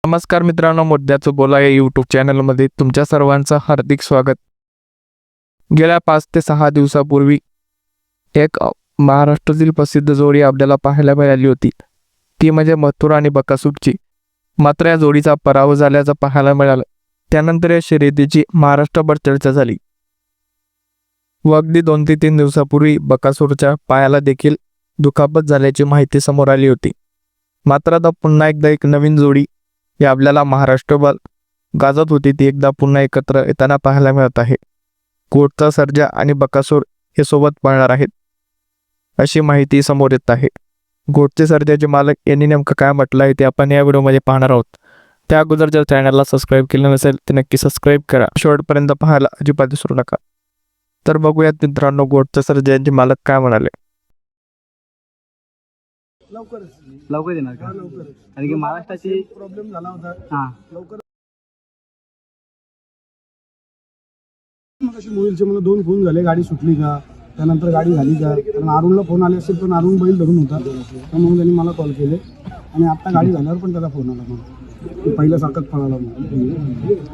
नमस्कार मित्रांनो, मुद्द्याचं बोला या यूट्यूब चॅनलमध्ये तुमच्या सर्वांचं हार्दिक स्वागत. गेल्या 5 ते 6 दिवसापूर्वी एक महाराष्ट्रातील प्रसिद्ध जोडी आपल्याला पाहायला मिळाली होती. ती म्हणजे मथुर आणि बकासूरची. मात्र या जोडीचा पराभव झाल्याचं पाहायला मिळालं. त्यानंतर या शर्यतीची महाराष्ट्रभर चर्चा झाली व अगदी 2 ते 3 दिवसापूर्वी बकासूरच्या पायाला देखील दुखापत झाल्याची माहिती समोर आली होती. मात्र आता पुन्हा एकदा एक नवीन जोडी ही आपल्याला महाराष्ट्रभर गाजत होती ती एकदा पुन्हा एकत्र येताना पाहायला मिळत आहे. घोटचा सर्जा आणि बकासूर हे सोबत पळणार आहेत अशी माहिती समोर येत आहे. घोटचे सर्जाचे मालक यांनी नेमकं काय म्हटलं आहे ते आपण या व्हिडिओमध्ये पाहणार आहोत. त्या अगोदर जर चॅनलला सबस्क्राईब केलं नसेल तर नक्की सबस्क्राईब करा. शेवटपर्यंत पाहायला अजिबात विसरू नका. तर बघूयात मित्रांनो, घोटचे सर्जा यांचे मालक काय म्हणाले. लवकर येणार का? कारण की महाराष्ट्राची प्रॉब्लेम झाला होता. हां लवकर मग अशी मोबाईलचे मला 2 फोन झाले, गाडी सुटली का, त्यानंतर गाडी झाली का. कारण अरुणला फोन आले असेल पण अरुण बैल धरून होता, म्हणून त्यांनी मला कॉल केले. आणि आत्ता गाडी झाल्यावर पण त्याचा फोन आला मला, पहिल्यासारखाच पळाला म्हणून.